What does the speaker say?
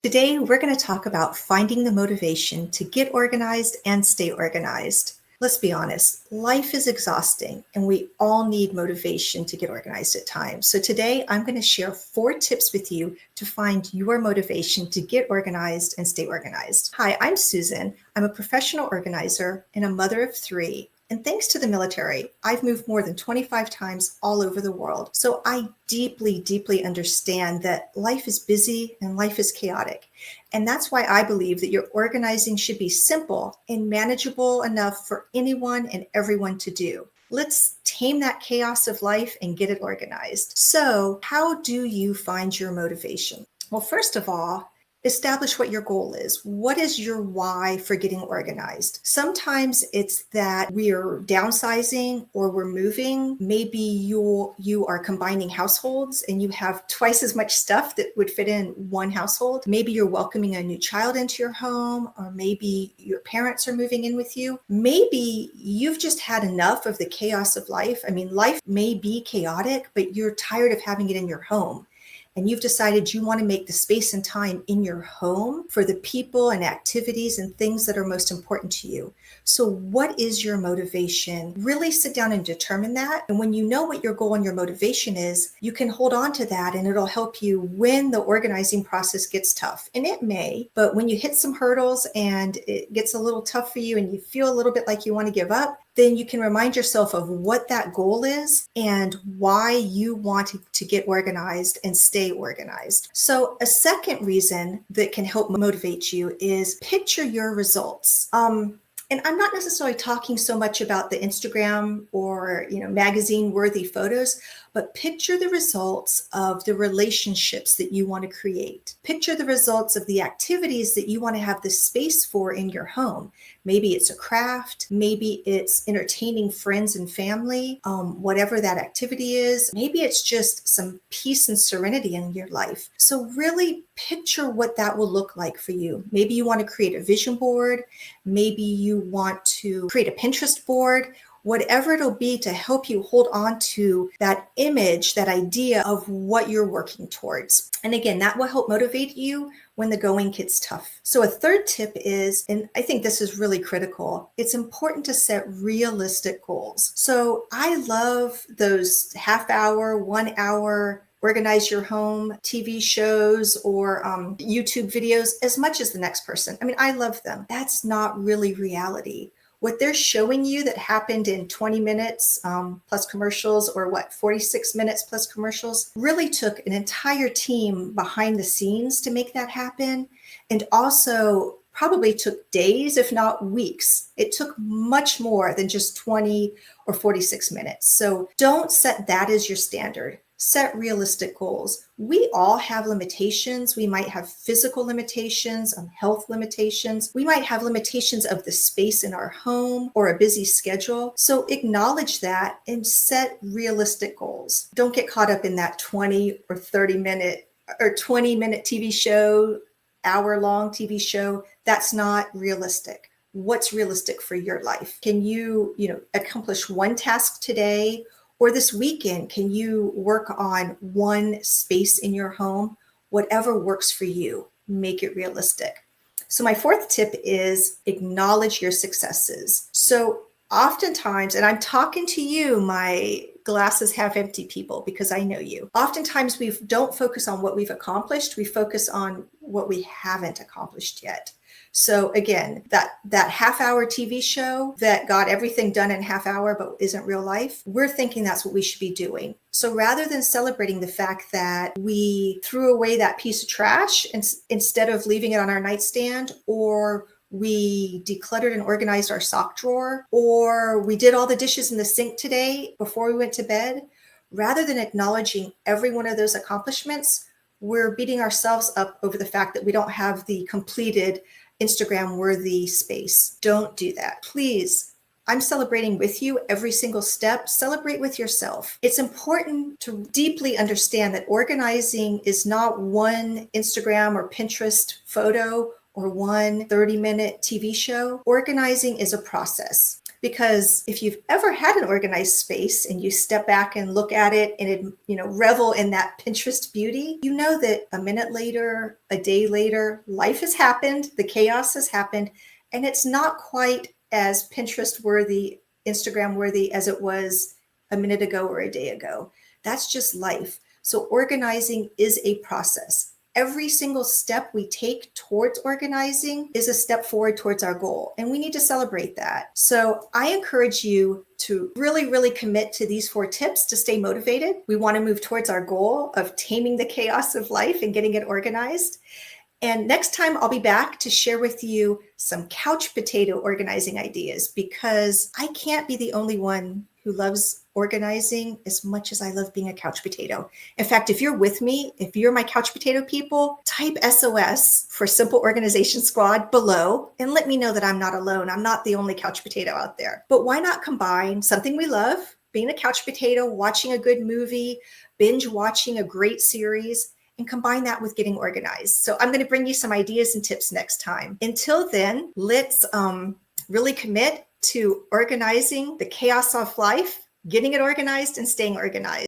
Today, we're going to talk about finding the motivation to get organized and stay organized. Let's be honest, life is exhausting and we all need motivation to get organized at times. So today, I'm going to share 4 tips with you to find your motivation to get organized and stay organized. Hi, I'm Susan. I'm a professional organizer and a mother of 3. And thanks to the military, I've moved more than 25 times all over the world. So I deeply, deeply understand that life is busy and life is chaotic. And that's why I believe that your organizing should be simple and manageable enough for anyone and everyone to do. Let's tame that chaos of life and get it organized. So, how do you find your motivation? Well, first of all, establish what your goal is. What is your why for getting organized? Sometimes it's that we're downsizing or we're moving. Maybe you are combining households and you have twice as much stuff that would fit in one household. Maybe you're welcoming a new child into your home, or maybe your parents are moving in with you. Maybe you've just had enough of the chaos of life. I mean, life may be chaotic, but you're tired of having it in your home. And you've decided you want to make the space and time in your home for the people and activities and things that are most important to you. So what is your motivation? Really sit down and determine that. And when you know what your goal and your motivation is, you can hold on to that and it'll help you when the organizing process gets tough. And it may, but when you hit some hurdles and it gets a little tough for you and you feel a little bit like you want to give up, then you can remind yourself of what that goal is and why you want to get organized and stay organized. So a second reason that can help motivate you is picture your results. And I'm not necessarily talking so much about the Instagram or, magazine worthy photos, but picture the results of the relationships that you want to create. Picture the results of the activities that you want to have the space for in your home. Maybe it's a craft, maybe it's entertaining friends and family, whatever that activity is. Maybe it's just some peace and serenity in your life. So really picture what that will look like for you. Maybe you want to create a vision board. Maybe you want to create a Pinterest board. Whatever it'll be to help you hold on to that image, that idea of what you're working towards. And again, that will help motivate you when the going gets tough. So a third tip is, and I think this is really critical, it's important to set realistic goals. So I love those half hour, 1 hour, organize your home TV shows or YouTube videos as much as the next person. I mean, I love them. That's not really reality. What they're showing you that happened in 20 minutes plus commercials, or 46 minutes plus commercials, really took an entire team behind the scenes to make that happen. And also probably took days, if not weeks. It took much more than just 20 or 46 minutes. So don't set that as your standard. Set realistic goals. We all have limitations. We might have physical limitations, health limitations. We might have limitations of the space in our home or a busy schedule. So acknowledge that and set realistic goals. Don't get caught up in that 20 or 30 minute or 20-minute TV show, hour-long TV show. That's not realistic. What's realistic for your life? Can you, accomplish one task today? Or this weekend, can you work on one space in your home? Whatever works for you, make it realistic. So my fourth tip is acknowledge your successes. So oftentimes, and I'm talking to you, my glasses half empty people, because I know you. Oftentimes we don't focus on what we've accomplished. We focus on what we haven't accomplished yet. So again, that half-hour TV show that got everything done in half hour but isn't real life, we're thinking that's what we should be doing. So rather than celebrating the fact that we threw away that piece of trash instead of leaving it on our nightstand, or we decluttered and organized our sock drawer, or we did all the dishes in the sink today before we went to bed, rather than acknowledging every one of those accomplishments, we're beating ourselves up over the fact that we don't have the completed Instagram worthy space. Don't do that. Please. I'm celebrating with you every single step. Celebrate with yourself. It's important to deeply understand that organizing is not one Instagram or Pinterest photo or one 30-minute TV show. Organizing is a process. Because if you've ever had an organized space and you step back and look at it and revel in that Pinterest beauty, you know that a minute later, a day later, life has happened, the chaos has happened, and it's not quite as Pinterest worthy, Instagram worthy as it was a minute ago or a day ago. That's just life. So organizing is a process. Every single step we take towards organizing is a step forward towards our goal, and we need to celebrate that. So I encourage you to really, really commit to these 4 tips to stay motivated. We want to move towards our goal of taming the chaos of life and getting it organized. And next time I'll be back to share with you some couch potato organizing ideas, because I can't be the only one who loves organizing as much as I love being a couch potato. In fact, if you're with me, if you're my couch potato people, type SOS for Simple Organization Squad below and let me know that I'm not alone. I'm not the only couch potato out there. But why not combine something we love, being a couch potato, watching a good movie, binge watching a great series, and combine that with getting organized. So I'm going to bring you some ideas and tips next time. Until then, let's really commit to organizing the chaos of life, getting it organized, and staying organized.